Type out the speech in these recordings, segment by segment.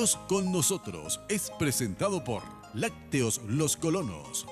Dios con nosotros es presentado por Lácteos Los Colonos.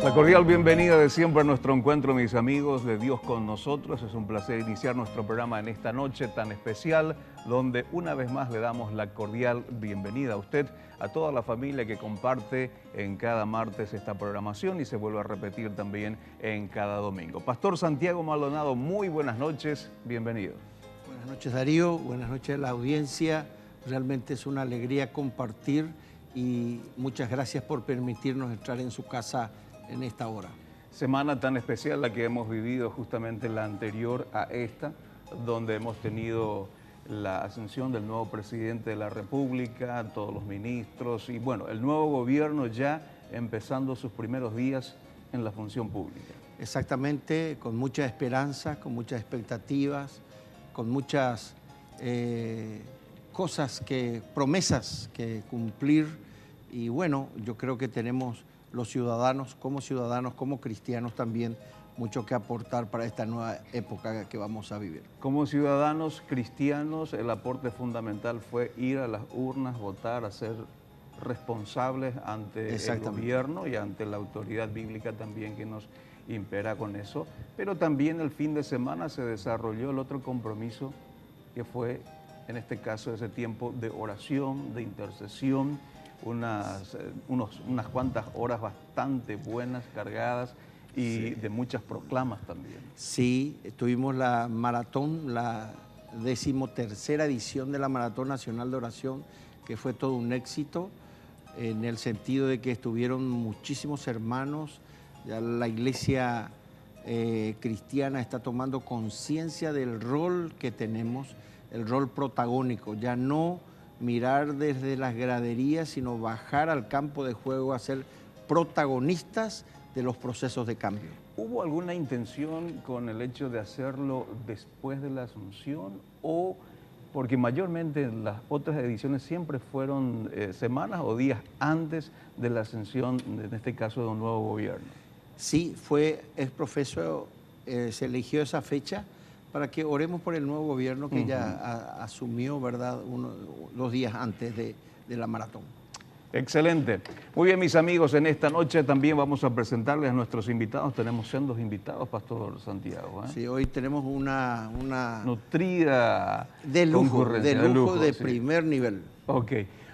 La cordial bienvenida de siempre a nuestro encuentro, mis amigos de Dios con nosotros. Es un placer iniciar nuestro programa en esta noche tan especial, donde una vez más le damos la cordial bienvenida a usted, a toda la familia que comparte en cada martes esta programación y se vuelve a repetir también en cada domingo. Pastor Santiago Maldonado, muy buenas noches, bienvenido. Buenas noches, Darío, buenas noches a la audiencia. Realmente es una alegría compartir y muchas gracias por permitirnos entrar en su casa en esta hora. Semana tan especial la que hemos vivido, justamente la anterior a esta, donde hemos tenido la ascensión del nuevo presidente de la República, todos los ministros y bueno, el nuevo gobierno ya empezando sus primeros días en la función pública. Exactamente, con muchas esperanzas, con muchas expectativas, con muchas promesas que cumplir y bueno, yo creo que tenemos los ciudadanos, como cristianos también, mucho que aportar para esta nueva época que vamos a vivir. Como ciudadanos cristianos, el aporte fundamental fue ir a las urnas, votar, a ser responsables ante el gobierno y ante la autoridad bíblica también que nos impera con eso. Pero también el fin de semana se desarrolló el otro compromiso que fue, en este caso, ese tiempo de oración, de intercesión, unas cuantas horas bastante buenas, cargadas y de muchas proclamas también. Sí, tuvimos la maratón, la 13ª edición de la Maratón Nacional de Oración, que fue todo un éxito, en el sentido de que estuvieron muchísimos hermanos, ya la iglesia cristiana está tomando conciencia del rol que tenemos, el rol protagónico, ya no mirar desde las graderías, sino bajar al campo de juego a ser protagonistas de los procesos de cambio. ¿Hubo alguna intención con el hecho de hacerlo después de la Asunción o porque mayormente las otras ediciones siempre fueron semanas o días antes de la ascensión, en este caso de un nuevo gobierno? Sí, es profeso, se eligió esa fecha para que oremos por el nuevo gobierno que ya asumió, ¿verdad?, 2 días antes de la maratón. Excelente. Muy bien, mis amigos, en esta noche también vamos a presentarles a nuestros invitados. Tenemos sendos invitados, Pastor Santiago. Sí, hoy tenemos una nutrida de lujo, de sí. Primer nivel. Ok,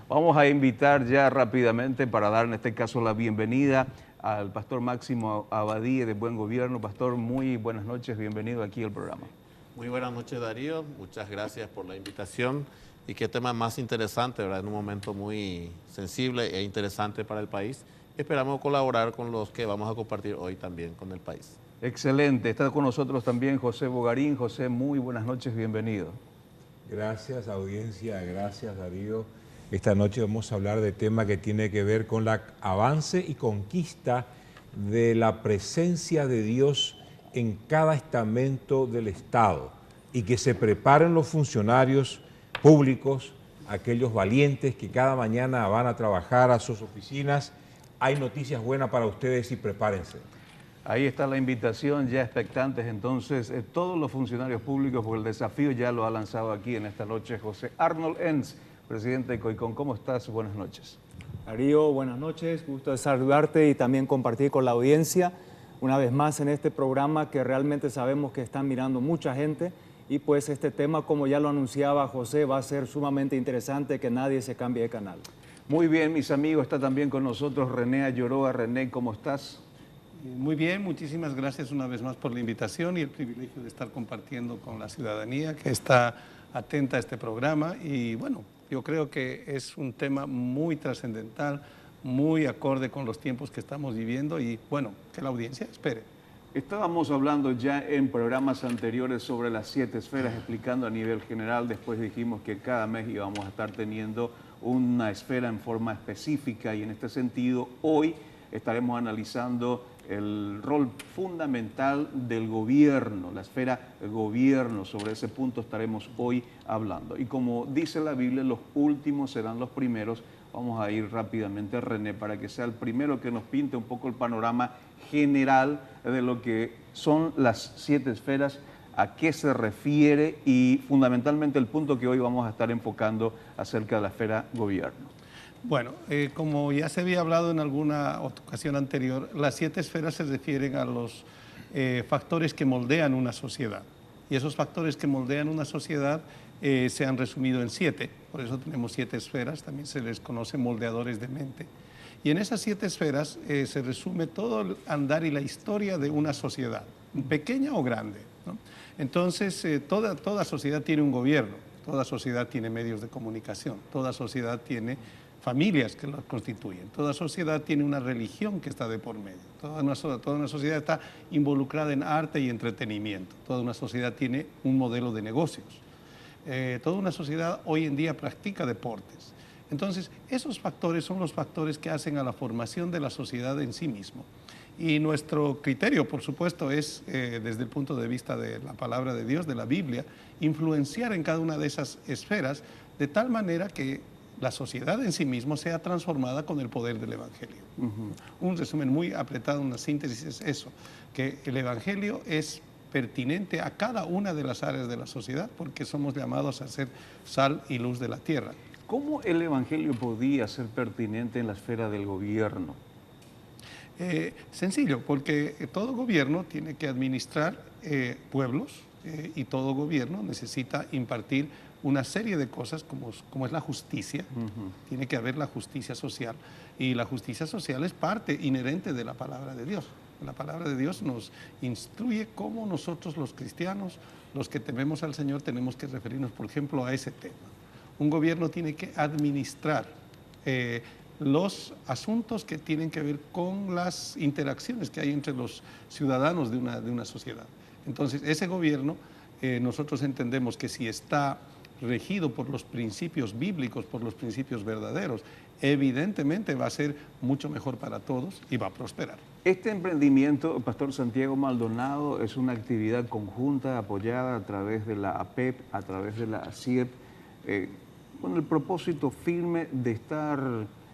vamos a invitar ya rápidamente para dar en este caso la bienvenida al Pastor Máximo Abadía de Buen Gobierno. Pastor, muy buenas noches, bienvenido aquí al programa. Muy buenas noches, Darío, muchas gracias por la invitación y qué tema más interesante, ¿verdad? En un momento muy sensible e interesante para el país. Esperamos colaborar con los que vamos a compartir hoy también con el país. Excelente, está con nosotros también José Bogarín. José, muy buenas noches, bienvenido. Gracias, audiencia, gracias, Darío. Esta noche vamos a hablar de tema que tiene que ver con la avance y conquista de la presencia de Dios en cada estamento del Estado y que se preparen los funcionarios públicos, aquellos valientes que cada mañana van a trabajar a sus oficinas. Hay noticias buenas para ustedes y prepárense. Ahí está la invitación, ya expectantes entonces todos los funcionarios públicos, porque el desafío ya lo ha lanzado aquí en esta noche José Arnold Enz, presidente de COICON. ¿Cómo estás? Buenas noches. Darío, buenas noches, gusto de saludarte y también compartir con la audiencia una vez más en este programa que realmente sabemos que están mirando mucha gente y pues este tema, como ya lo anunciaba José, va a ser sumamente interesante, que nadie se cambie de canal. Muy bien, mis amigos, está también con nosotros René Ayoroa. René, ¿cómo estás? Muy bien, muchísimas gracias una vez más por la invitación y el privilegio de estar compartiendo con la ciudadanía que está atenta a este programa y bueno, yo creo que es un tema muy trascendental, muy acorde con los tiempos que estamos viviendo y bueno, que la audiencia espere. Estábamos hablando ya en programas anteriores sobre las 7 esferas, explicando a nivel general. Después dijimos que cada mes íbamos a estar teniendo una esfera en forma específica, y en este sentido hoy estaremos analizando el rol fundamental del gobierno, la esfera gobierno. Sobre ese punto estaremos hoy hablando. Y como dice la Biblia, los últimos serán los primeros. Vamos a ir rápidamente a René para que sea el primero que nos pinte un poco el panorama general de lo que son las 7 esferas, a qué se refiere y fundamentalmente el punto que hoy vamos a estar enfocando acerca de la esfera gobierno. Bueno, como ya se había hablado en alguna ocasión anterior, las 7 esferas se refieren a los factores que moldean una sociedad. Y esos factores que moldean una sociedad se han resumido en 7. Por eso tenemos 7 esferas, también se les conoce moldeadores de mente. Y en esas 7 esferas se resume todo el andar y la historia de una sociedad, pequeña o grande, ¿no? Entonces, toda sociedad tiene un gobierno, toda sociedad tiene medios de comunicación, toda sociedad tiene familias que lo constituyen, toda sociedad tiene una religión que está de por medio, toda una sociedad está involucrada en arte y entretenimiento, toda una sociedad tiene un modelo de negocios, toda una sociedad hoy en día practica deportes. Entonces, esos factores son los factores que hacen a la formación de la sociedad en sí mismo. Y nuestro criterio, por supuesto, es, desde el punto de vista de la palabra de Dios, de la Biblia, influenciar en cada una de esas esferas de tal manera que la sociedad en sí mismo sea transformada con el poder del Evangelio. Un resumen muy apretado, una síntesis es eso, que el Evangelio es pertinente a cada una de las áreas de la sociedad porque somos llamados a ser sal y luz de la tierra. ¿Cómo el Evangelio podía ser pertinente en la esfera del gobierno? Sencillo, porque todo gobierno tiene que administrar pueblos y todo gobierno necesita impartir una serie de cosas como es la justicia. Tiene que haber la justicia social y la justicia social es parte inherente de la palabra de Dios. La palabra de Dios nos instruye cómo nosotros los cristianos, los que tememos al Señor, tenemos que referirnos, por ejemplo, a ese tema. Un gobierno tiene que administrar los asuntos que tienen que ver con las interacciones que hay entre los ciudadanos de una sociedad. Entonces, ese gobierno, nosotros entendemos que si está regido por los principios bíblicos, por los principios verdaderos, evidentemente va a ser mucho mejor para todos y va a prosperar. Este emprendimiento, Pastor Santiago Maldonado, es una actividad conjunta apoyada a través de la APEP, a través de la ACIEP, con el propósito firme de estar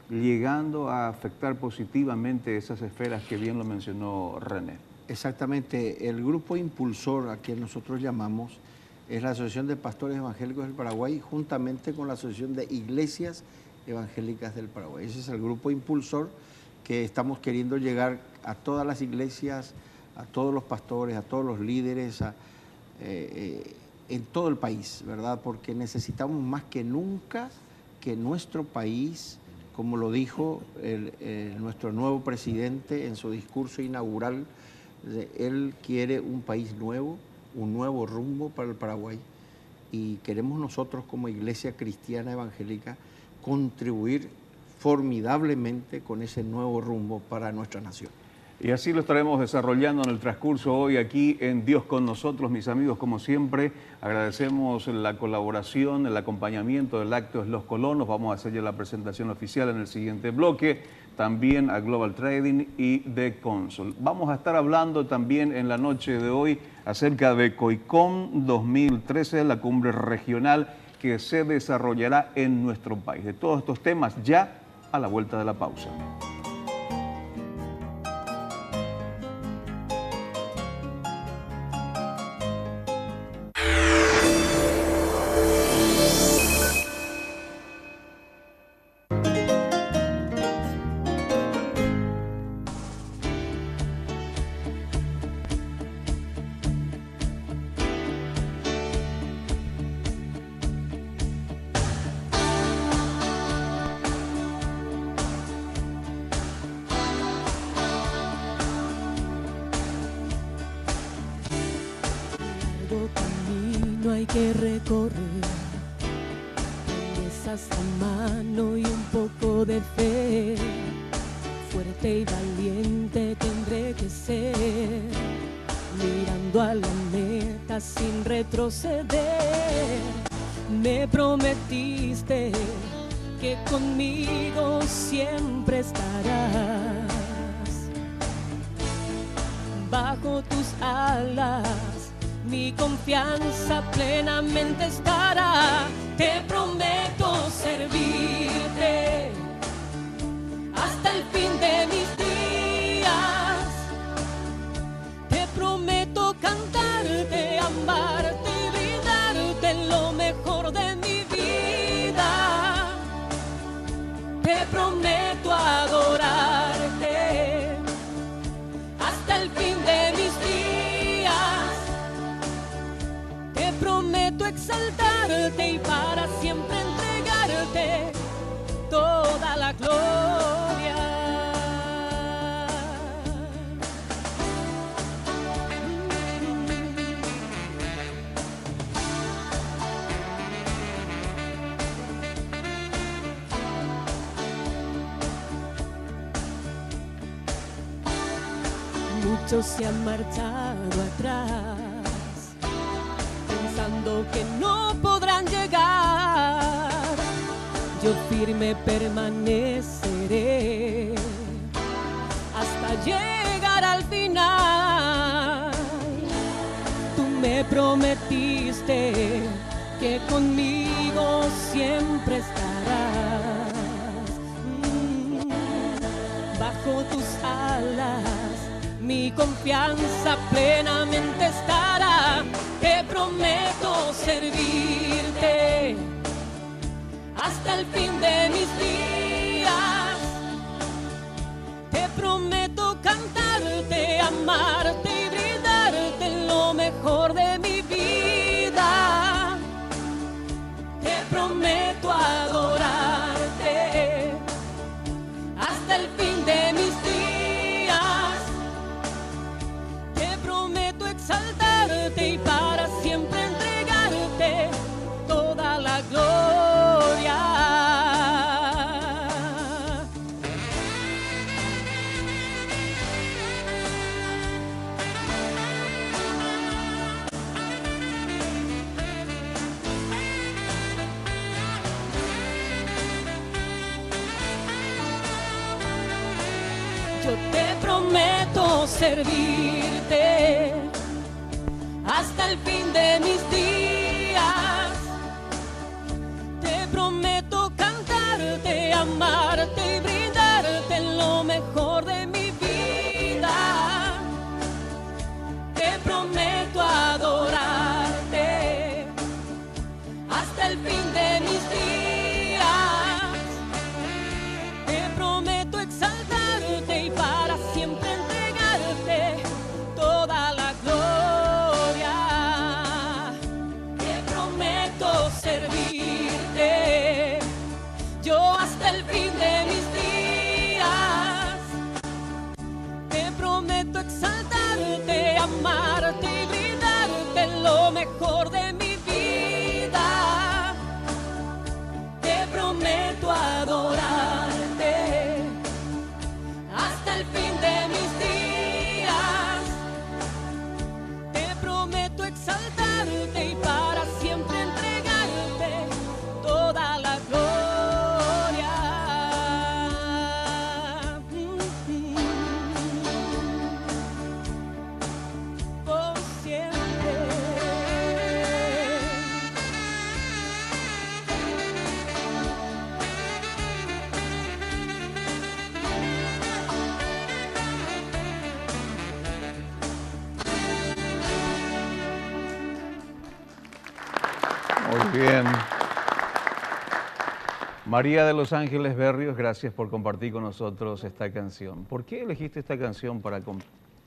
llegando a afectar positivamente esas esferas que bien lo mencionó René. Exactamente, el grupo impulsor a quien nosotros llamamos es la Asociación de Pastores Evangélicos del Paraguay, juntamente con la Asociación de Iglesias Evangélicas del Paraguay. Ese es el grupo impulsor que estamos queriendo llegar a todas las iglesias, a todos los pastores, a todos los líderes, en todo el país, ¿verdad? Porque necesitamos más que nunca que nuestro país, como lo dijo nuestro nuevo presidente en su discurso inaugural, él quiere un país nuevo, un nuevo rumbo para el Paraguay, y queremos nosotros como Iglesia Cristiana Evangélica contribuir formidablemente con ese nuevo rumbo para nuestra nación. Y así lo estaremos desarrollando en el transcurso hoy aquí en Dios con nosotros, mis amigos. Como siempre, agradecemos la colaboración, el acompañamiento del Lácteos Los Colonos. Vamos a hacer ya la presentación oficial en el siguiente bloque. También a Global Trading y de Consul. Vamos a estar hablando también en la noche de hoy acerca de COICOM 2013, la cumbre regional que se desarrollará en nuestro país. De todos estos temas ya a la vuelta de la pausa. Hay que recorrer, promesas a mano y un poco de fe, fuerte y valiente tendré que ser, vida sin retroceder. Me prometiste que conmigo siempre estarás. Bajo tus alas mi confianza plenamente estará. Te prometo servirte hasta el fin de mis días. Te prometo cantarte, amarte y brindarte lo mejor de mi vida. Te prometo adorarte hasta el fin de mis días. Te prometo exaltarte y para siempre entregarte toda la gloria. Muchos se han marchado atrás, pensando que no podrán llegar. Yo firme permaneceré hasta llegar al final. Tú me prometiste que conmigo siempre estarás. Bajo tus alas mi confianza plenamente estará. Te prometo servirte hasta el fin de mis días. Te prometo cantarte, amarte y brindarte lo mejor de mi vida. Te prometo adorarte hasta el fin de mis días. Exaltarte y para siempre entregarte toda la gloria. Yo te prometo servirte hasta el fin de mis días. Te prometo cantarte, amarte y brindarte lo mejor de mi vida. Te prometo adorarte hasta el fin de mis días. Te prometo exaltarte y para siempre entregarte toda la gloria. Servirte yo hasta el fin de mis días. Te prometo exaltarte, amarte y brindarte lo mejor de mi vida. Te prometo adorarte hasta el fin de mis días. Te prometo exaltarte y para siempre entregarte toda la gloria. Por siempre. Muy bien. María de Los Ángeles Berrios, gracias por compartir con nosotros esta canción. ¿Por qué elegiste esta canción para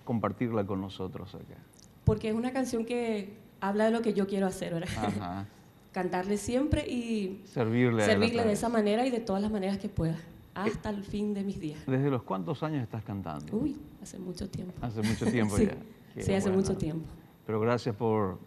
compartirla con nosotros acá? Porque es una canción que habla de lo que yo quiero hacer, ¿verdad? Ajá. Cantarle siempre y servirle de esa manera y de todas las maneras que pueda, hasta el fin de mis días. ¿Desde los cuántos años estás cantando? Uy, hace mucho tiempo. Hace mucho tiempo sí. ya. Sí, hace mucho tiempo. Pero gracias por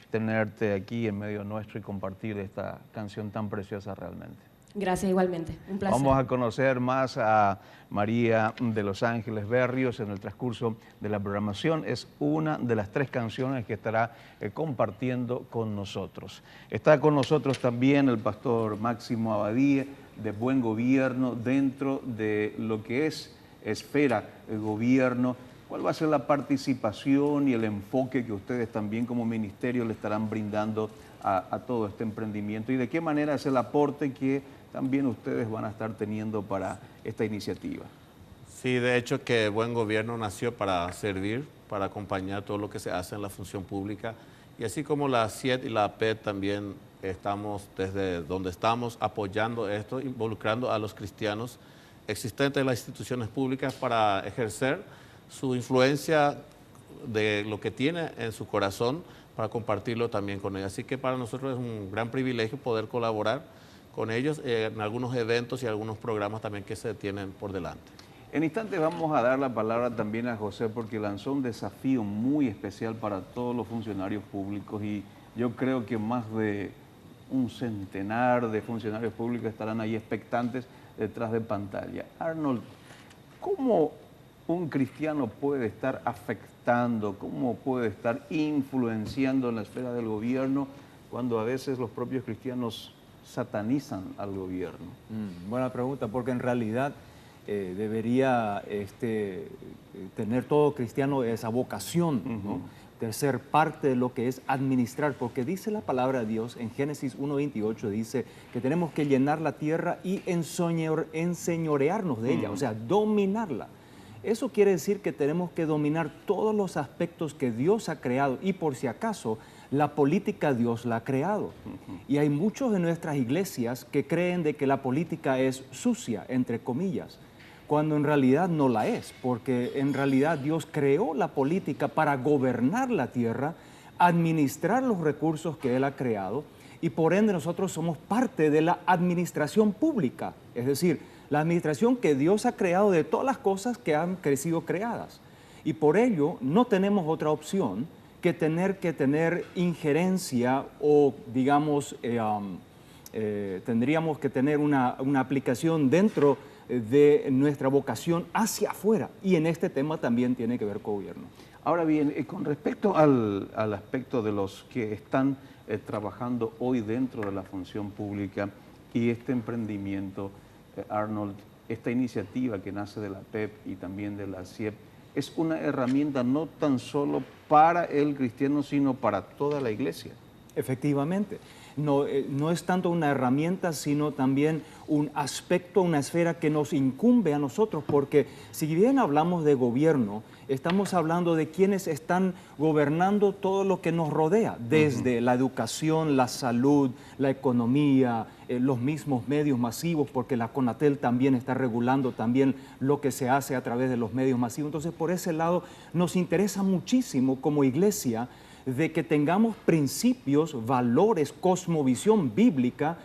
tenerte aquí en medio nuestro y compartir esta canción tan preciosa realmente. Gracias igualmente, un placer. Vamos a conocer más a María de Los Ángeles Berrios en el transcurso de la programación. Es una de las 3 canciones que estará compartiendo con nosotros. Está con nosotros también el pastor Máximo Abadía, de Buen Gobierno, dentro de lo que es esfera de gobierno. ¿Cuál va a ser la participación y el enfoque que ustedes también como ministerio le estarán brindando a todo este emprendimiento? ¿Y de qué manera es el aporte que también ustedes van a estar teniendo para esta iniciativa? Sí, de hecho que Buen Gobierno nació para servir, para acompañar todo lo que se hace en la función pública. Y así como la CIET y la APET también estamos desde donde estamos apoyando esto, involucrando a los cristianos existentes en las instituciones públicas para ejercer su influencia de lo que tiene en su corazón para compartirlo también con ellos. Así que para nosotros es un gran privilegio poder colaborar con ellos en algunos eventos y algunos programas también que se tienen por delante. En instantes vamos a dar la palabra también a José porque lanzó un desafío muy especial para todos los funcionarios públicos y yo creo que más de un centenar de funcionarios públicos estarán ahí expectantes detrás de pantalla. Arnold, ¿cómo un cristiano puede estar afectando, cómo puede estar influenciando en la esfera del gobierno cuando a veces los propios cristianos satanizan al gobierno? Buena pregunta, porque en realidad debería tener todo cristiano esa vocación, ¿no? De ser parte de lo que es administrar, porque dice la palabra de Dios en Génesis 1:28, dice que tenemos que llenar la tierra y enseñorearnos de ella, o sea, dominarla. Eso quiere decir que tenemos que dominar todos los aspectos que Dios ha creado y por si acaso la política Dios la ha creado. Y hay muchos de nuestras iglesias que creen de que la política es sucia, entre comillas, cuando en realidad no la es, porque en realidad Dios creó la política para gobernar la tierra, administrar los recursos que Él ha creado y por ende nosotros somos parte de la administración pública, es decir, la administración que Dios ha creado de todas las cosas que han crecido creadas. Y por ello no tenemos otra opción que tener injerencia o, digamos, tendríamos que tener una aplicación dentro de nuestra vocación hacia afuera. Y en este tema también tiene que ver con gobierno. Ahora bien, con respecto al aspecto de los que están trabajando hoy dentro de la función pública y este emprendimiento, Arnold, esta iniciativa que nace de la PEP y también de la CIEP, es una herramienta no tan solo para el cristiano, sino para toda la iglesia. Efectivamente. No es tanto una herramienta, sino también un aspecto, una esfera que nos incumbe a nosotros, porque si bien hablamos de gobierno, estamos hablando de quienes están gobernando todo lo que nos rodea, desde la educación, la salud, la economía, los mismos medios masivos, porque la CONATEL también está regulando también lo que se hace a través de los medios masivos. Entonces, por ese lado, nos interesa muchísimo como iglesia de que tengamos principios, valores, cosmovisión bíblica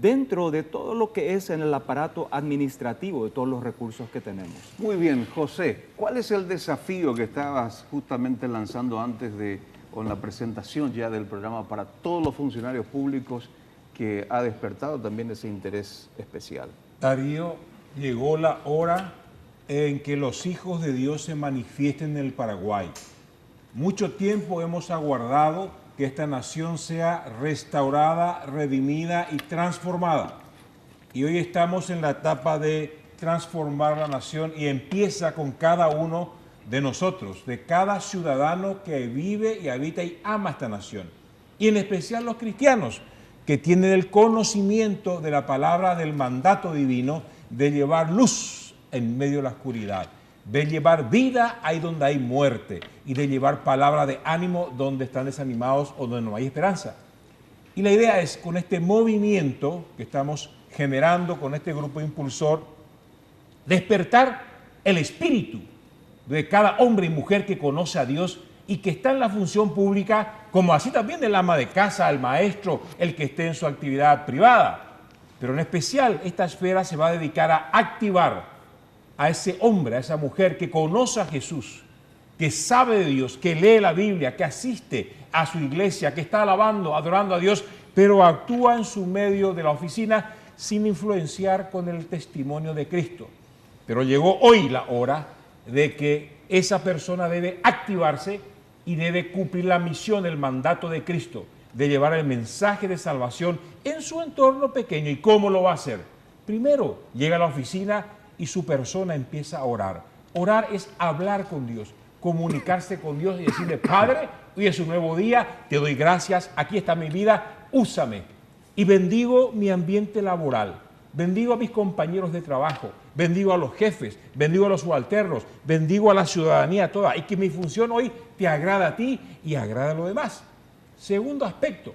dentro de todo lo que es en el aparato administrativo de todos los recursos que tenemos. Muy bien, José, ¿cuál es el desafío que estabas justamente lanzando antes con la presentación ya del programa para todos los funcionarios públicos que ha despertado también ese interés especial? Darío, llegó la hora en que los hijos de Dios se manifiesten en el Paraguay. Mucho tiempo hemos aguardado que esta nación sea restaurada, redimida y transformada. Y hoy estamos en la etapa de transformar la nación y empieza con cada uno de nosotros, de cada ciudadano que vive y habita y ama esta nación. Y en especial los cristianos que tienen el conocimiento de la palabra del mandato divino de llevar luz en medio de la oscuridad, de llevar vida ahí donde hay muerte y de llevar palabra de ánimo donde están desanimados o donde no hay esperanza. Y la idea es, con este movimiento que estamos generando con este grupo impulsor, despertar el espíritu de cada hombre y mujer que conoce a Dios y que está en la función pública, como así también el ama de casa, el maestro, el que esté en su actividad privada. Pero en especial esta esfera se va a dedicar a activar a ese hombre, a esa mujer que conoce a Jesús, que sabe de Dios, que lee la Biblia, que asiste a su iglesia, que está alabando, adorando a Dios, pero actúa en su medio de la oficina sin influenciar con el testimonio de Cristo. Pero llegó hoy la hora de que esa persona debe activarse y debe cumplir la misión, el mandato de Cristo, de llevar el mensaje de salvación en su entorno pequeño. ¿Y cómo lo va a hacer? Primero, llega a la oficina y su persona empieza a orar. Orar es hablar con Dios, comunicarse con Dios y decirle: Padre, hoy es un nuevo día, te doy gracias, aquí está mi vida, úsame. Y bendigo mi ambiente laboral, bendigo a mis compañeros de trabajo, bendigo a los jefes, bendigo a los subalternos, bendigo a la ciudadanía toda, y que mi función hoy te agrada a ti y agrada a los demás. Segundo aspecto,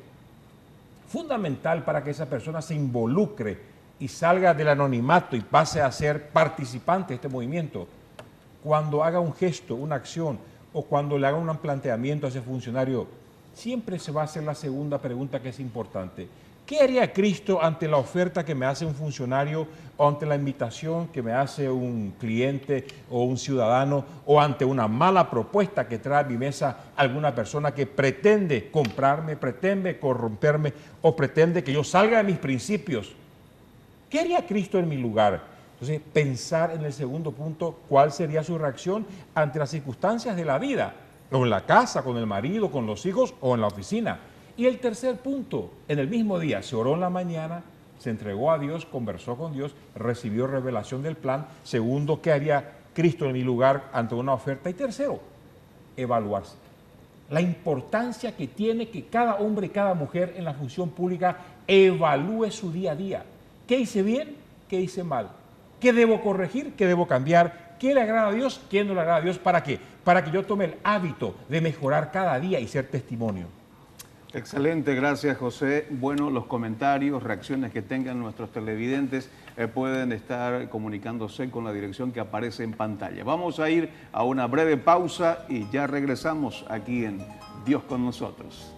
fundamental para que esa persona se involucre y salga del anonimato y pase a ser participante de este movimiento, cuando haga un gesto, una acción, o cuando le haga un planteamiento a ese funcionario, siempre se va a hacer la segunda pregunta, que es importante. ¿Qué haría Cristo ante la oferta que me hace un funcionario, o ante la invitación que me hace un cliente o un ciudadano, o ante una mala propuesta que trae a mi mesa alguna persona que pretende comprarme, pretende corromperme o pretende que yo salga de mis principios? ¿Qué haría Cristo en mi lugar? Entonces, pensar en el segundo punto, ¿cuál sería su reacción ante las circunstancias de la vida? O en la casa, con el marido, con los hijos o en la oficina. Y el tercer punto, en el mismo día, se oró en la mañana, se entregó a Dios, conversó con Dios, recibió revelación del plan. Segundo, ¿qué haría Cristo en mi lugar ante una oferta? Y tercero, evaluarse. La importancia que tiene que cada hombre y cada mujer en la función pública evalúe su día a día. ¿Qué hice bien? ¿Qué hice mal? ¿Qué debo corregir? ¿Qué debo cambiar? ¿Qué le agrada a Dios? ¿Qué no le agrada a Dios? ¿Para qué? Para que yo tome el hábito de mejorar cada día y ser testimonio. Excelente, gracias José. Bueno, los comentarios, reacciones que tengan nuestros televidentes pueden estar comunicándose con la dirección que aparece en pantalla. Vamos a ir a una breve pausa y ya regresamos aquí en Dios con nosotros.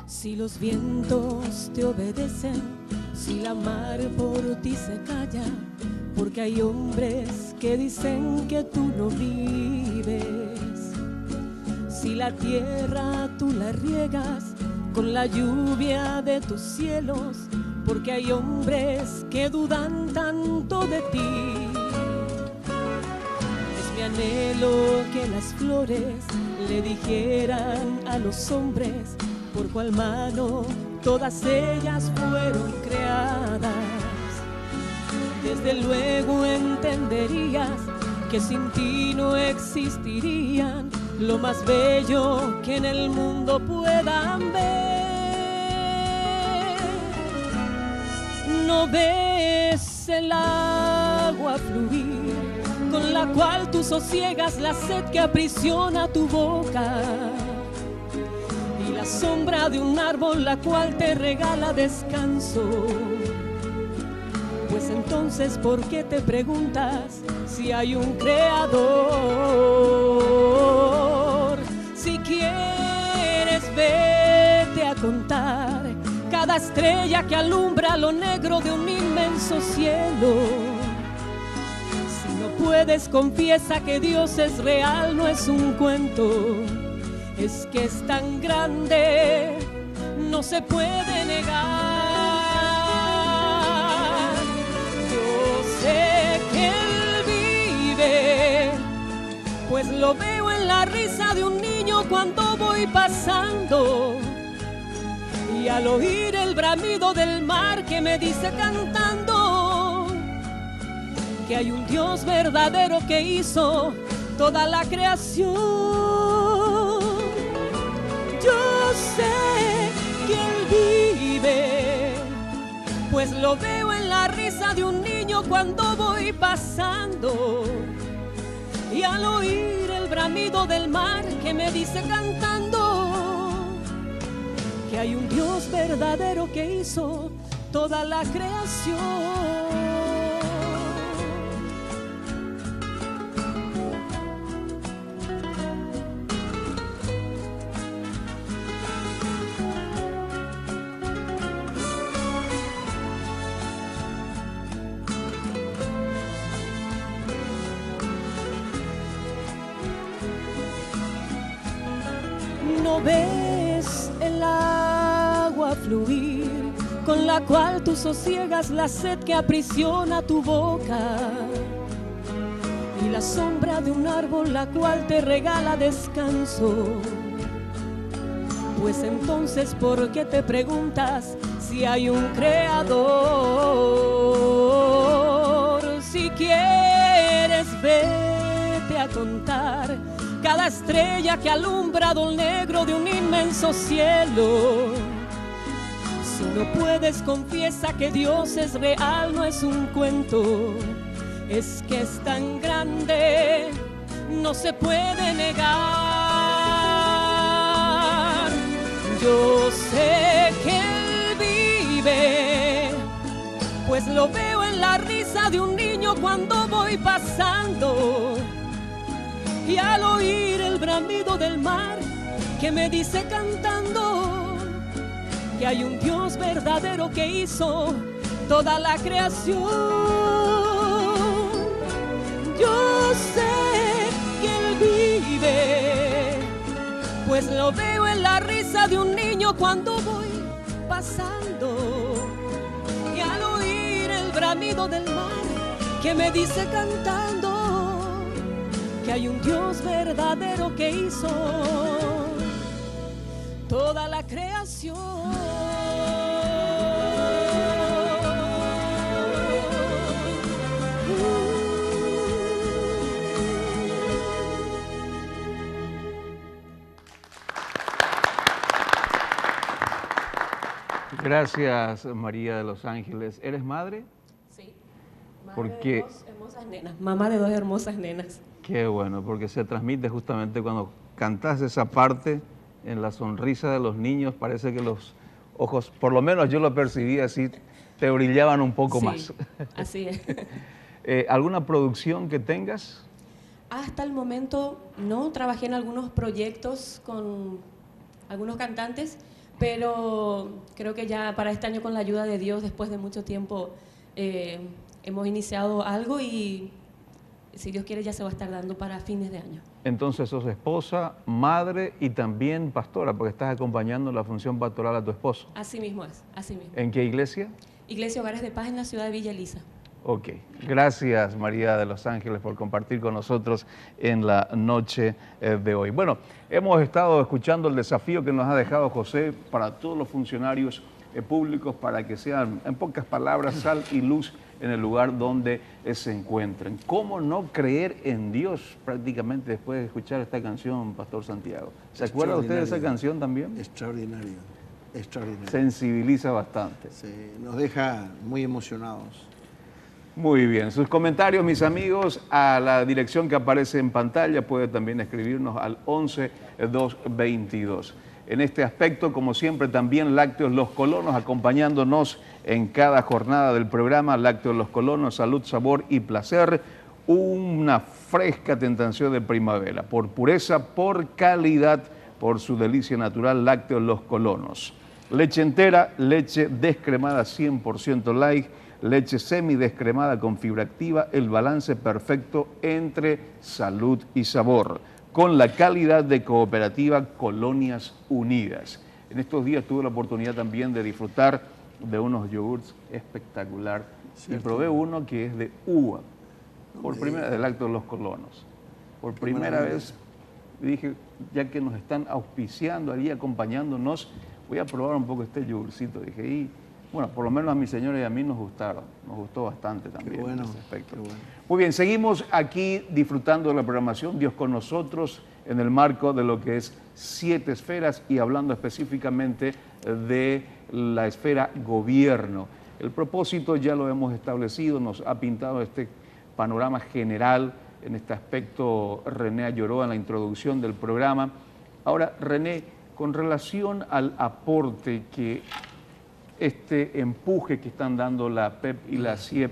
Si los vientos te obedecen, si la mar por ti se calla, porque hay hombres que dicen que tú no vives. Si la tierra tú la riegas con la lluvia de tus cielos, porque hay hombres que dudan tanto de ti. Es mi anhelo que las flores le dijeran a los hombres por cuál mano todas ellas fueron creadas. Desde luego entenderías que sin ti no existirían lo más bello que en el mundo puedan ver. ¿No ves el agua fluir con la cual tú sosiegas la sed que aprisiona tu boca? La sombra de un árbol la cual te regala descanso. Pues entonces, ¿por qué te preguntas si hay un creador? Si quieres, vete a contar cada estrella que alumbra lo negro de un inmenso cielo. Si no puedes, confiesa que Dios es real, no es un cuento. Es que es tan grande, no se puede negar. Yo sé que Él vive, pues lo veo en la risa de un niño cuando voy pasando. Y al oír el bramido del mar que me dice cantando que hay un Dios verdadero que hizo toda la creación. Yo sé que Él vive, pues lo veo en la risa de un niño cuando voy pasando. y al oír el bramido del mar que me dice cantando que hay un Dios verdadero que hizo toda la creación. ¿No ves el agua fluir con la cual tú sosiegas la sed que aprisiona tu boca? Y la sombra de un árbol la cual te regala descanso. Pues entonces, ¿por qué te preguntas si hay un creador? Si quieres, vete a contar cada estrella que ha alumbrado el negro de un inmenso cielo. Si no puedes, confiesa que Dios es real, no es un cuento. Es que es tan grande, no se puede negar. Yo sé que Él vive, pues lo veo en la risa de un niño cuando voy pasando. Y al oír el bramido del mar que me dice cantando que hay un Dios verdadero que hizo toda la creación. Yo sé que Él vive, pues lo veo en la risa de un niño cuando voy pasando. Y al oír el bramido del mar que me dice cantando que hay un Dios verdadero que hizo toda la creación. Gracias, María de los Ángeles. ¿Eres madre? Sí, Porque de dos hermosas nenas, mamá de dos hermosas nenas. Qué bueno, porque se transmite justamente cuando cantas esa parte en la sonrisa de los niños, parece que los ojos, por lo menos yo lo percibí así, te brillaban un poco más. Así es. ¿Alguna producción que tengas? Hasta el momento no, trabajé en algunos proyectos con algunos cantantes, pero creo que ya para este año, con la ayuda de Dios, después de mucho tiempo, hemos iniciado algo y si Dios quiere ya se va a estar dando para fines de año. Entonces sos esposa, madre y también pastora, porque estás acompañando la función pastoral a tu esposo. Así mismo es, así mismo. ¿En qué iglesia? Iglesia Hogares de Paz en la ciudad de Villa Elisa. Ok, gracias María de los Ángeles por compartir con nosotros en la noche de hoy. Bueno, hemos estado escuchando el desafío que nos ha dejado José para todos los funcionarios públicos para que sean, en pocas palabras, sal y luz en el lugar donde se encuentren. ¿Cómo no creer en Dios prácticamente después de escuchar esta canción, Pastor Santiago? ¿Se acuerda usted de esa canción también? Extraordinario, extraordinario. Sensibiliza bastante. Sí, nos deja muy emocionados. Muy bien, sus comentarios, mis amigos, a la dirección que aparece en pantalla, puede también escribirnos al 11-222. En este aspecto, como siempre, también Lácteos Los Colonos, acompañándonos en cada jornada del programa. Lácteos Los Colonos, salud, sabor y placer. Una fresca tentación de primavera, por pureza, por calidad, por su delicia natural. Lácteos Los Colonos. Leche entera, leche descremada 100% light, leche semidescremada con fibra activa, el balance perfecto entre salud y sabor, con la calidad de Cooperativa Colonias Unidas. En estos días tuve la oportunidad también de disfrutar de unos yogurts espectacular. ¿Cierto? Y probé uno que es de uva, por primera vez, del Lácteos Los Colonos. Por primera vez dije, ya que nos están auspiciando allí, acompañándonos, voy a probar un poco este yogurcito. Dije, y bueno, por lo menos a mi señora y a mí nos gustaron, nos gustó bastante también en ese aspecto. Bueno. Muy bien, seguimos aquí disfrutando de la programación Dios con nosotros en el marco de lo que es 7 esferas y hablando específicamente de la esfera gobierno. El propósito ya lo hemos establecido, nos ha pintado este panorama general en este aspecto René Ayoroa en la introducción del programa. Ahora, René, con relación al aporte que este empuje que están dando la PEP y la CIEP,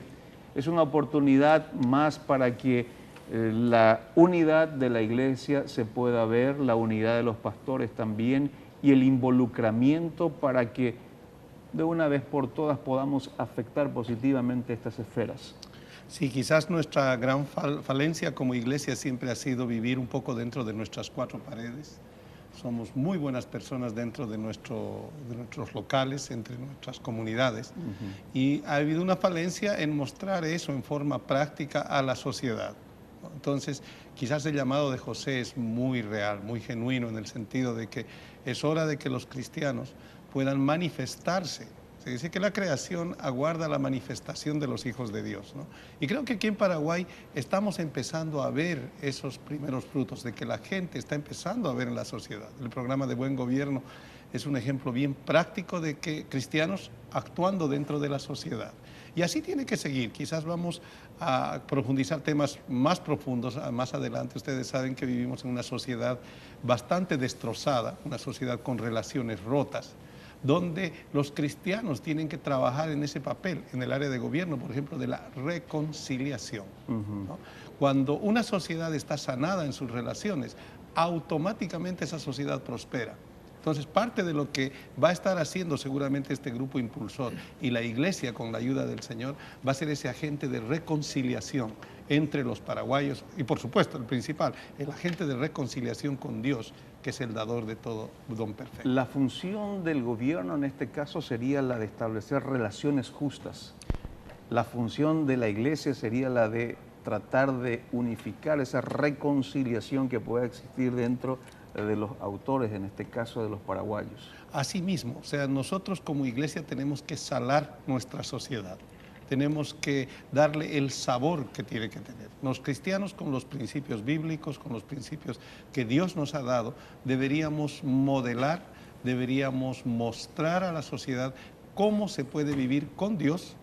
es una oportunidad más para que la unidad de la iglesia se pueda ver, la unidad de los pastores también, y el involucramiento para que de una vez por todas podamos afectar positivamente estas esferas. Sí, quizás nuestra gran falencia como iglesia siempre ha sido vivir un poco dentro de nuestras cuatro paredes. Somos muy buenas personas dentro de nuestros locales, entre nuestras comunidades. Y ha habido una falencia en mostrar eso en forma práctica a la sociedad. Entonces, quizás el llamado de José es muy real, muy genuino, en el sentido de que es hora de que los cristianos puedan manifestarse. Se dice que la creación aguarda la manifestación de los hijos de Dios, ¿no? Y creo que aquí en Paraguay estamos empezando a ver esos primeros frutos, de que la gente está empezando a ver en la sociedad. El programa de Buen Gobierno es un ejemplo bien práctico de que cristianos actuando dentro de la sociedad. Y así tiene que seguir. Quizás vamos a profundizar temas más profundos más adelante. Ustedes saben que vivimos en una sociedad bastante destrozada, una sociedad con relaciones rotas, donde los cristianos tienen que trabajar en ese papel, en el área de gobierno, por ejemplo, de la reconciliación, ¿no? Cuando una sociedad está sanada en sus relaciones, automáticamente esa sociedad prospera. Entonces, parte de lo que va a estar haciendo seguramente este grupo impulsor y la iglesia, con la ayuda del Señor, va a ser ese agente de reconciliación entre los paraguayos y, por supuesto, el principal, el agente de reconciliación con Dios, que es el dador de todo don perfecto. La función del gobierno en este caso sería la de establecer relaciones justas. La función de la iglesia sería la de tratar de unificar esa reconciliación que pueda existir dentro de los autores, en este caso de los paraguayos. Así mismo, o sea, nosotros como iglesia tenemos que salar nuestra sociedad. Tenemos que darle el sabor que tiene que tener. Los cristianos, con los principios bíblicos, con los principios que Dios nos ha dado, deberíamos modelar, deberíamos mostrar a la sociedad cómo se puede vivir con Dios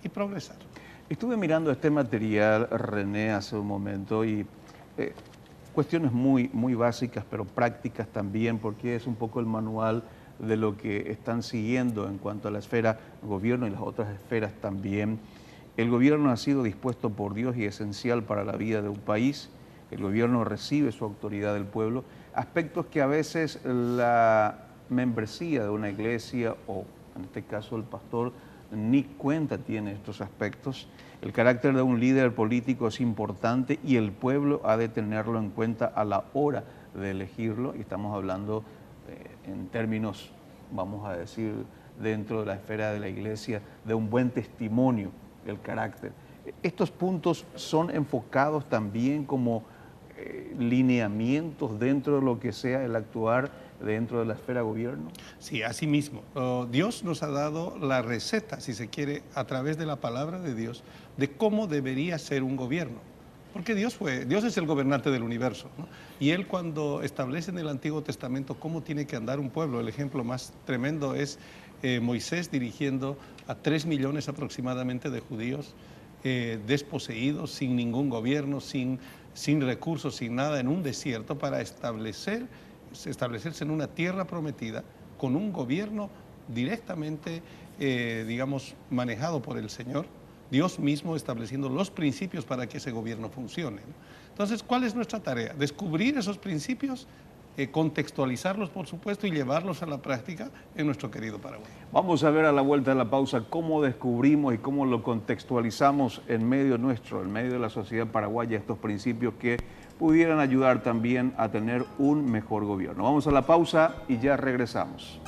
y progresar. Estuve mirando este material, René, hace un momento, y cuestiones muy básicas, pero prácticas también, porque es un poco el manual de lo que están siguiendo en cuanto a la esfera gobierno y las otras esferas también. El gobierno ha sido dispuesto por Dios y esencial para la vida de un país. El gobierno recibe su autoridad del pueblo. Aspectos que a veces la membresía de una iglesia, o en este caso el pastor, ni cuenta tiene estos aspectos. El carácter de un líder político es importante y el pueblo ha de tenerlo en cuenta a la hora de elegirlo. Y estamos hablando en términos, vamos a decir, dentro de la esfera de la iglesia, de un buen testimonio, el carácter. Estos puntos son enfocados también como lineamientos dentro de lo que sea el actuar dentro de la esfera gobierno. Sí, así mismo. Dios nos ha dado la receta, si se quiere, a través de la palabra de Dios, de cómo debería ser un gobierno. Porque Dios es el gobernante del universo, ¿no? Y Él, cuando establece en el Antiguo Testamento cómo tiene que andar un pueblo, el ejemplo más tremendo es Moisés dirigiendo a 3 millones aproximadamente de judíos desposeídos, sin ningún gobierno, sin recursos, sin nada, en un desierto, para establecerse en una tierra prometida con un gobierno directamente, digamos, manejado por el Señor, Dios mismo estableciendo los principios para que ese gobierno funcione, ¿no? Entonces, ¿cuál es nuestra tarea? Descubrir esos principios, contextualizarlos, por supuesto, y llevarlos a la práctica en nuestro querido Paraguay. Vamos a ver a la vuelta de la pausa cómo descubrimos y cómo lo contextualizamos en medio nuestro, en medio de la sociedad paraguaya, estos principios que pudieran ayudar también a tener un mejor gobierno. Vamos a la pausa y ya regresamos.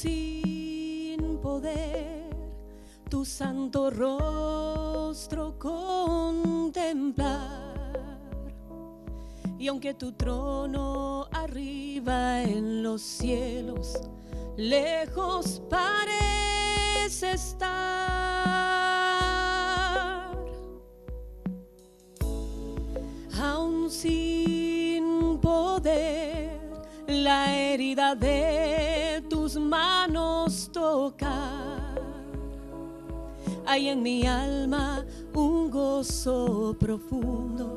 sin poder tu santo rostro contemplar. Y aunque tu trono arriba en los cielos, lejos parece estar, aún sin poder la herida de tus manos tocar, hay en mi alma un gozo profundo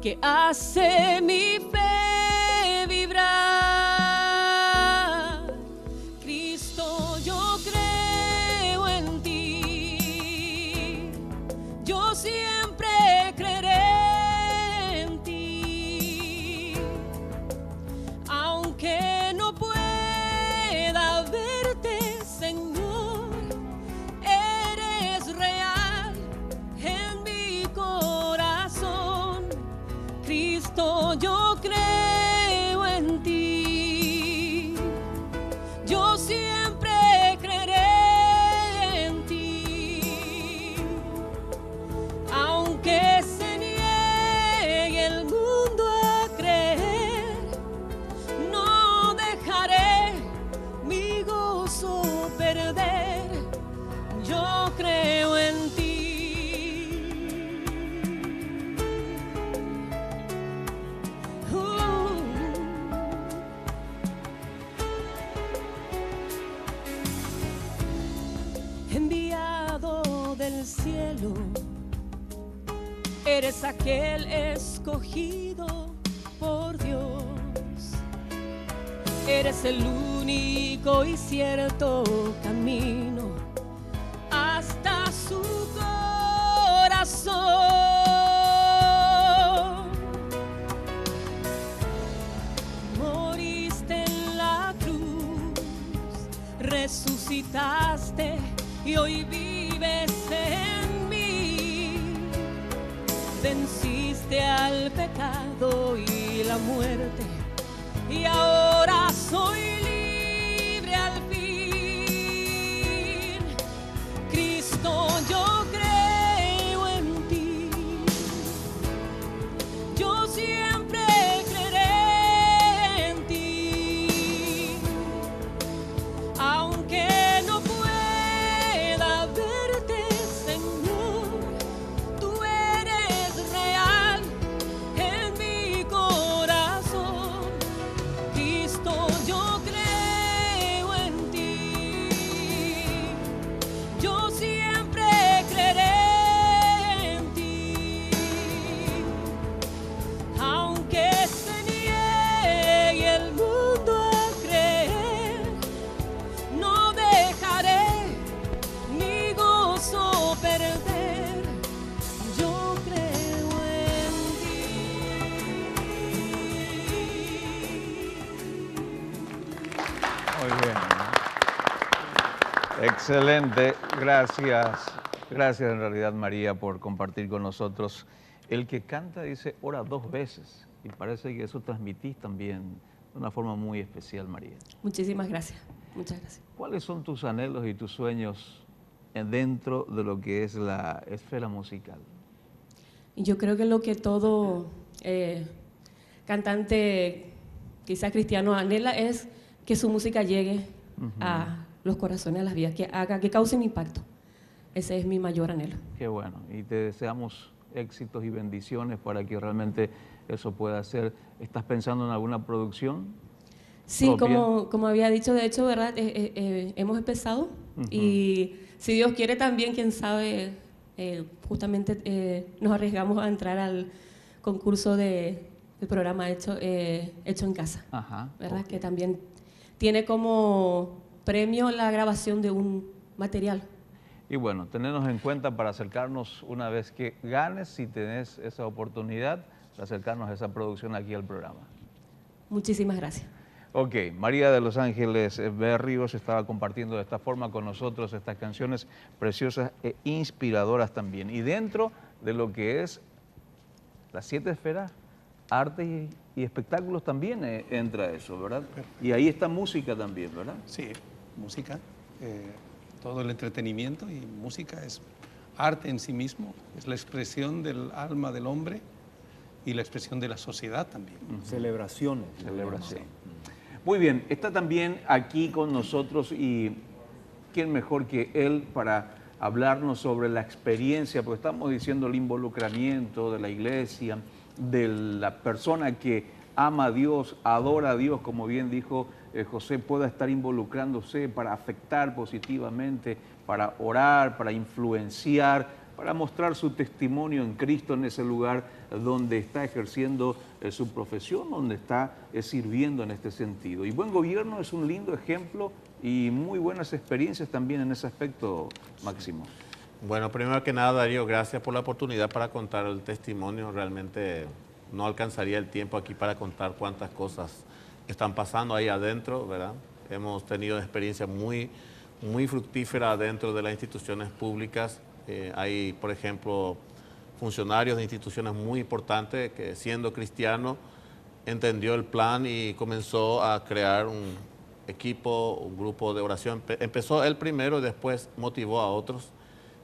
que hace mi fe vibrar. Cristo, yo creo en ti, yo siempre creeré en ti, aunque no pueda verte, Señor, eres real en mi corazón. Cristo, yo creo en ti, yo siempre creeré en ti, aunque se niegue el mundo a creer, no dejaré mi gozo perder, yo creo en ti. Enviado del cielo, eres aquel escogido por Dios, eres el único y cierto camino hasta su corazón. Moriste en la cruz, resucitaste y hoy vives en mí. Venciste al pecado y la muerte, y ahora soy libre al fin. Cristo, yo creo en ti, yo siempre creeré en ti, aunque no pueda verte, Señor, tú eres real en mi corazón. Cristo, yo creo en ti, yo siempre creeré en ti, aunque se niegue el mundo a creer, no dejaré mi gozo perder, yo creo en ti. Muy bien. Excelente. Gracias. Gracias en realidad, María, por compartir con nosotros. El que canta dice ora 2 veces y parece que eso transmitís también de una forma muy especial, María. Muchísimas gracias. Muchas gracias. ¿Cuáles son tus anhelos y tus sueños dentro de lo que es la esfera musical? Y yo creo que lo que todo cantante, quizás cristiano, anhela es que su música llegue a los corazones, a las vidas, que cause un impacto. Ese es mi mayor anhelo. Qué bueno. Y te deseamos éxitos y bendiciones para que realmente eso pueda ser. ¿Estás pensando en alguna producción? Sí, como había dicho, de hecho, ¿verdad? Hemos empezado y si Dios quiere también, quién sabe, justamente nos arriesgamos a entrar al concurso del programa Hecho en Casa, ¿verdad? Okay. Que también tiene como premio la grabación de un material. Y bueno, tenernos en cuenta para acercarnos una vez que ganes, si tenés esa oportunidad, de acercarnos a esa producción aquí al programa. Muchísimas gracias. Ok, María de Los Ángeles Berríos estaba compartiendo de esta forma con nosotros estas canciones preciosas e inspiradoras también. Y dentro de lo que es las 7 esferas, arte y espectáculos también entra eso, ¿verdad? Perfecto. Y ahí está música también, ¿verdad? Sí, música, todo el entretenimiento, y música es arte en sí mismo, es la expresión del alma del hombre y la expresión de la sociedad también. Celebraciones. Celebración. Muy bien, está también aquí con nosotros, y quién mejor que él para hablarnos sobre la experiencia, porque estamos diciendo el involucramiento de la iglesia, de la persona que ama a Dios, adora a Dios, como bien dijo José, pueda estar involucrándose para afectar positivamente, para orar, para influenciar, para mostrar su testimonio en Cristo en ese lugar donde está ejerciendo su profesión, donde está sirviendo en este sentido. Y Buen Gobierno es un lindo ejemplo y muy buenas experiencias también en ese aspecto, Máximo. Bueno, primero que nada, Darío, gracias por la oportunidad para contar el testimonio. Realmente no alcanzaría el tiempo aquí para contar cuántas cosas están pasando ahí adentro, ¿verdad? Hemos tenido experiencias muy fructíferas dentro de las instituciones públicas. Hay, por ejemplo, funcionarios de instituciones muy importantes que, siendo cristiano, entendió el plan y comenzó a crear un equipo, un grupo de oración. Empezó él primero y después motivó a otros.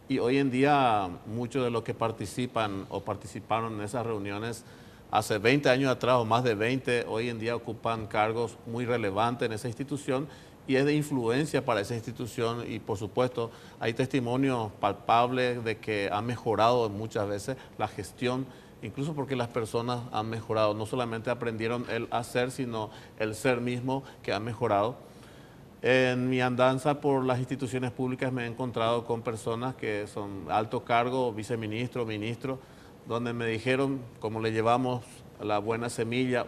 Y hoy en día muchos de los que participan o participaron en esas reuniones hace 20 años atrás o más de 20, hoy en día ocupan cargos muy relevantes en esa institución y es de influencia para esa institución, y por supuesto hay testimonios palpables de que ha mejorado muchas veces la gestión, incluso porque las personas han mejorado, no solamente aprendieron el hacer, sino el ser mismo que ha mejorado. En mi andanza por las instituciones públicas me he encontrado con personas que son alto cargo, viceministro, ministro, donde me dijeron, como le llevamos la buena semilla,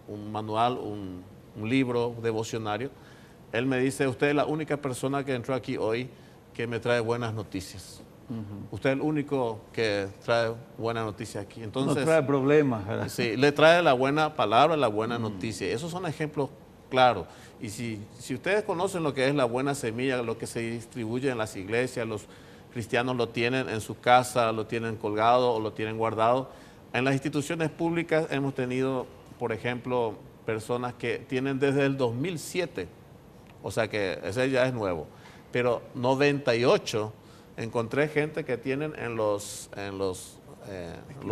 un manual, un libro devocionario, él me dice, usted es la única persona que entró aquí hoy que me trae buenas noticias. Usted es el único que trae buena noticia aquí. Entonces, no trae problemas, ¿verdad? Sí, le trae la buena palabra, la buena noticia. Esos son ejemplos claros. Y si ustedes conocen lo que es la buena semilla, lo que se distribuye en las iglesias, los cristianos lo tienen en su casa, lo tienen colgado o lo tienen guardado. En las instituciones públicas hemos tenido, por ejemplo, personas que tienen desde el 2007, o sea que ese ya es nuevo, pero 98 encontré gente que tienen en los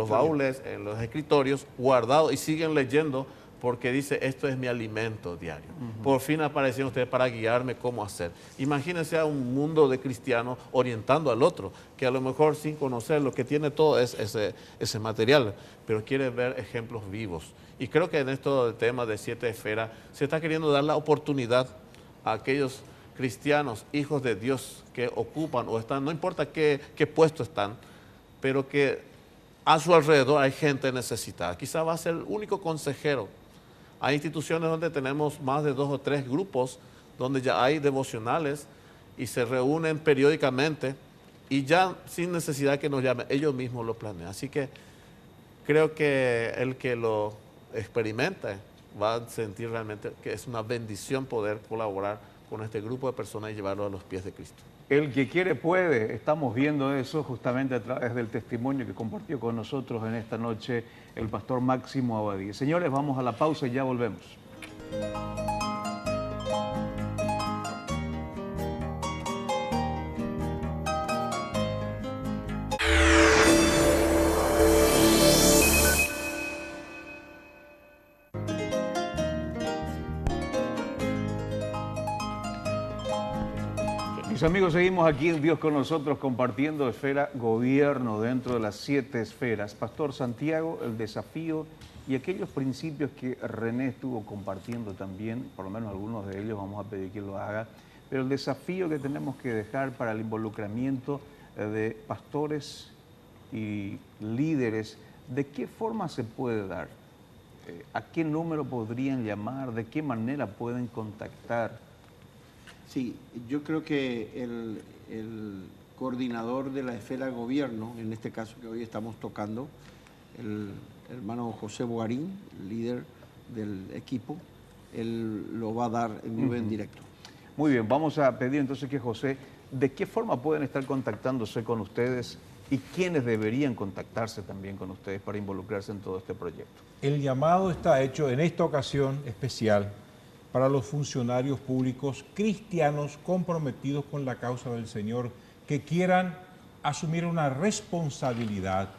baúles, en los escritorios, guardados y siguen leyendo porque dice, esto es mi alimento diario. Por fin aparecieron ustedes para guiarme cómo hacer. Imagínense a un mundo de cristianos orientando al otro, que a lo mejor sin conocer lo que tiene todo es ese material, pero quiere ver ejemplos vivos. Y creo que en esto del tema de 7 esferas se está queriendo dar la oportunidad a aquellos cristianos, hijos de Dios, que ocupan o están, no importa qué puesto están, pero que a su alrededor hay gente necesitada. Quizá va a ser el único consejero. Hay instituciones donde tenemos más de 2 o 3 grupos, donde ya hay devocionales y se reúnen periódicamente y ya sin necesidad que nos llamen, ellos mismos lo planean. Así que creo que el que lo experimente va a sentir realmente que es una bendición poder colaborar con este grupo de personas y llevarlo a los pies de Cristo. El que quiere puede. Estamos viendo eso justamente a través del testimonio que compartió con nosotros en esta noche el pastor Máximo Abadía. Señores, vamos a la pausa y ya volvemos. Mis amigos, seguimos aquí en Dios con nosotros compartiendo esfera gobierno dentro de las 7 esferas. Pastor Santiago, el desafío y aquellos principios que René estuvo compartiendo también, por lo menos algunos de ellos vamos a pedir que lo haga, pero el desafío que tenemos que dejar para el involucramiento de pastores y líderes, ¿de qué forma se puede dar? ¿A qué número podrían llamar? ¿De qué manera pueden contactar? Sí, yo creo que el coordinador de la esfera de gobierno, en este caso que hoy estamos tocando, el hermano José Bogarín, líder del equipo, él lo va a dar en vivo en directo. Muy bien, vamos a pedir entonces que José, ¿de qué forma pueden estar contactándose con ustedes y quiénes deberían contactarse también con ustedes para involucrarse en todo este proyecto? El llamado está hecho en esta ocasión especial para los funcionarios públicos cristianos comprometidos con la causa del Señor que quieran asumir una responsabilidad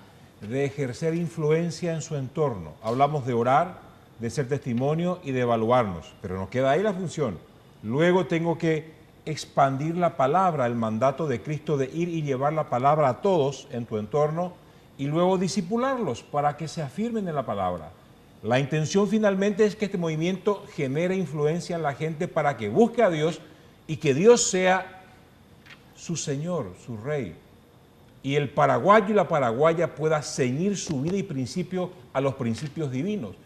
de ejercer influencia en su entorno. Hablamos de orar, de ser testimonio y de evaluarnos, pero nos queda ahí la función. Luego tengo que expandir la palabra, el mandato de Cristo de ir y llevar la palabra a todos en tu entorno y luego discipularlos para que se afirmen en la palabra. La intención finalmente es que este movimiento genere influencia en la gente para que busque a Dios y que Dios sea su Señor, su Rey. Y el paraguayo y la paraguaya pueda ceñir su vida y principio a los principios divinos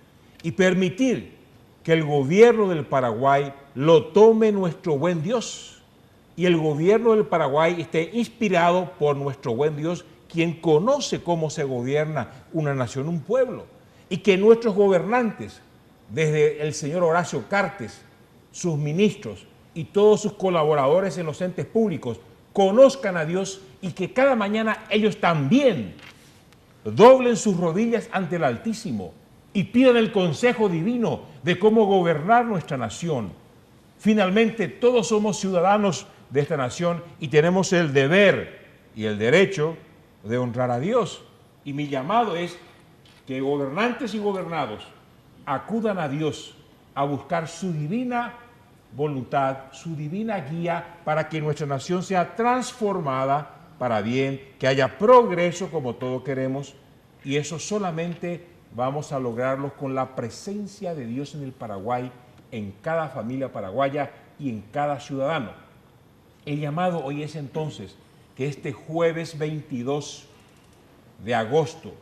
y permitir que el gobierno del Paraguay lo tome nuestro buen Dios y el gobierno del Paraguay esté inspirado por nuestro buen Dios, quien conoce cómo se gobierna una nación, un pueblo, y que nuestros gobernantes, desde el señor Horacio Cartes, sus ministros y todos sus colaboradores en los entes públicos, conozcan a Dios y que cada mañana ellos también doblen sus rodillas ante el Altísimo y pidan el consejo divino de cómo gobernar nuestra nación. Finalmente, todos somos ciudadanos de esta nación y tenemos el deber y el derecho de honrar a Dios. Y mi llamado es que gobernantes y gobernados acudan a Dios a buscar su divina voluntad, su divina guía para que nuestra nación sea transformada para bien, que haya progreso como todos queremos, y eso solamente vamos a lograrlo con la presencia de Dios en el Paraguay, en cada familia paraguaya y en cada ciudadano. El llamado hoy es entonces que este jueves 22 de agosto,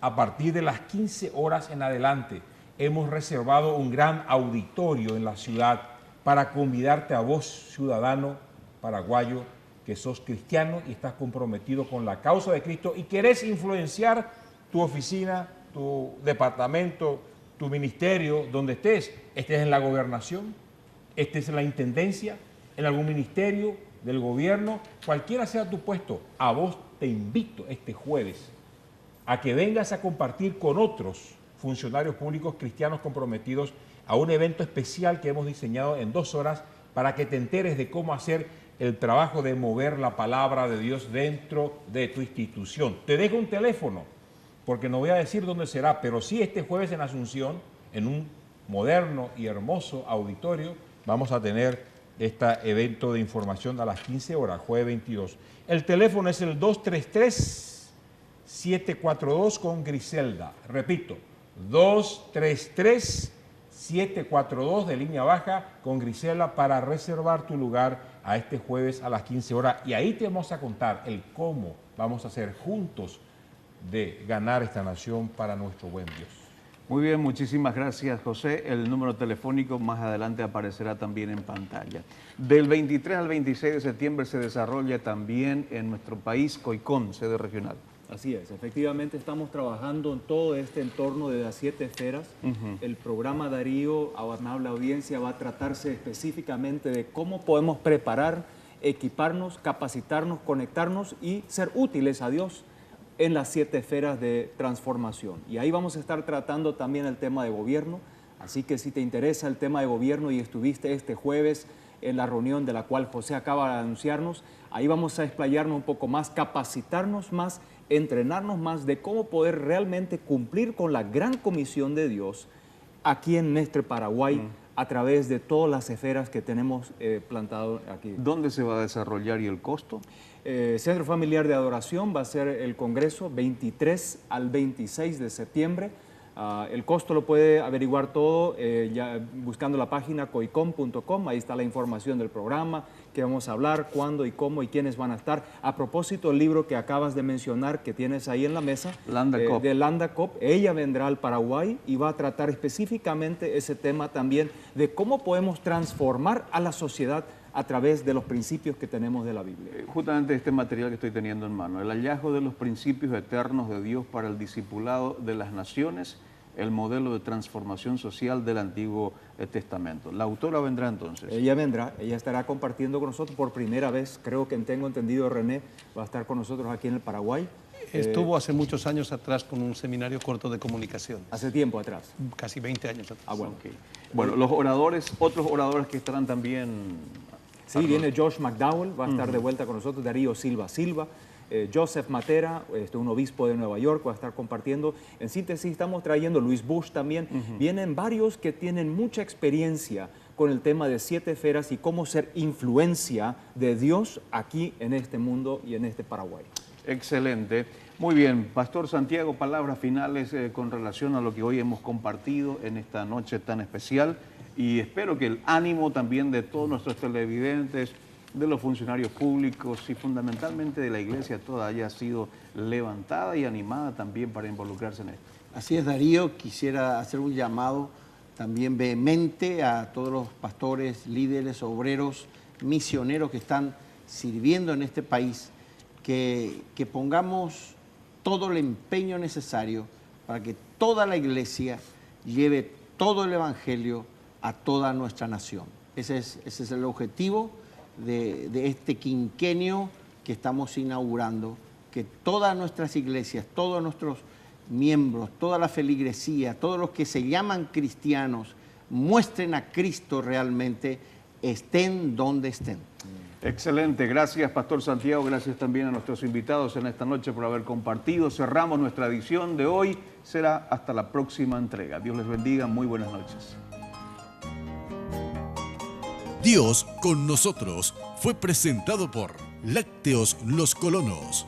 a partir de las 15 horas en adelante, hemos reservado un gran auditorio en la ciudad para convidarte a vos, ciudadano paraguayo, que sos cristiano y estás comprometido con la causa de Cristo y querés influenciar tu oficina, tu departamento, tu ministerio, donde estés en la gobernación, estés en la intendencia, en algún ministerio del gobierno, cualquiera sea tu puesto, a vos te invito este jueves a que vengas a compartir con otros funcionarios públicos cristianos comprometidos a un evento especial que hemos diseñado en 2 horas para que te enteres de cómo hacer el trabajo de mover la palabra de Dios dentro de tu institución. Te dejo un teléfono, porque no voy a decir dónde será, pero sí este jueves en Asunción, en un moderno y hermoso auditorio, vamos a tener este evento de información a las 15 horas, jueves 22. El teléfono es el 233-742 con Griselda. Repito, 233-742 de línea baja con Griselda para reservar tu lugar a este jueves a las 15 horas. Y ahí te vamos a contar el cómo vamos a hacer juntos de ganar esta nación para nuestro buen Dios. Muy bien, muchísimas gracias, José. El número telefónico más adelante aparecerá también en pantalla. Del 23 al 26 de septiembre se desarrolla también en nuestro país COICON, sede regional. Así es, efectivamente estamos trabajando en todo este entorno de las 7 esferas. El programa Darío, amable audiencia, va a tratarse específicamente de cómo podemos preparar, equiparnos, capacitarnos, conectarnos y ser útiles a Dios en las 7 esferas de transformación. Y ahí vamos a estar tratando también el tema de gobierno, así que si te interesa el tema de gobierno y estuviste este jueves en la reunión de la cual José acaba de anunciarnos, ahí vamos a explayarnos un poco más, capacitarnos más, entrenarnos más de cómo poder realmente cumplir con la gran comisión de Dios aquí en nuestro Paraguay a través de todas las esferas que tenemos plantado aquí. ¿Dónde se va a desarrollar y el costo? Centro Familiar de Adoración va a ser el Congreso 23 al 26 de septiembre. El costo lo puede averiguar todo ya buscando la página coicom.com, ahí está la información del programa, qué vamos a hablar, cuándo y cómo y quiénes van a estar. A propósito, el libro que acabas de mencionar, que tienes ahí en la mesa, de Landa Copp, ella vendrá al Paraguay y va a tratar específicamente ese tema también de cómo podemos transformar a la sociedad a través de los principios que tenemos de la Biblia. Justamente este material que estoy teniendo en mano, el hallazgo de los principios eternos de Dios para el discipulado de las naciones, el modelo de transformación social del Antiguo Testamento. ¿La autora vendrá entonces? Ella vendrá, ella estará compartiendo con nosotros por primera vez, creo que tengo entendido, René va a estar con nosotros aquí en el Paraguay. Estuvo hace muchos años atrás con un seminario corto de comunicación. Hace tiempo atrás. Casi 20 años atrás. Ah, bueno. Okay. Bueno, los oradores, otros oradores que estarán también... Sí, viene Josh McDowell, va a estar de vuelta con nosotros, Darío Silva, Joseph Matera, un obispo de Nueva York, va a estar compartiendo. En síntesis, estamos trayendo Luis Bush también. Vienen varios que tienen mucha experiencia con el tema de 7 esferas y cómo ser influencia de Dios aquí en este mundo y en este Paraguay. Excelente. Muy bien, Pastor Santiago, palabras finales con relación a lo que hoy hemos compartido en esta noche tan especial, y espero que el ánimo también de todos nuestros televidentes, de los funcionarios públicos y fundamentalmente de la iglesia toda haya sido levantada y animada también para involucrarse en esto. Así es, Darío, quisiera hacer un llamado también vehemente a todos los pastores, líderes, obreros, misioneros que están sirviendo en este país, que pongamos todo el empeño necesario para que toda la iglesia lleve todo el evangelio a toda nuestra nación. Ese es el objetivo de este quinquenio que estamos inaugurando, que todas nuestras iglesias, todos nuestros miembros, toda la feligresía, todos los que se llaman cristianos, muestren a Cristo realmente, estén donde estén. Excelente, gracias Pastor Santiago, gracias también a nuestros invitados en esta noche por haber compartido. Cerramos nuestra edición de hoy, será hasta la próxima entrega. Dios les bendiga, muy buenas noches. Dios con nosotros fue presentado por Lácteos Los Colonos.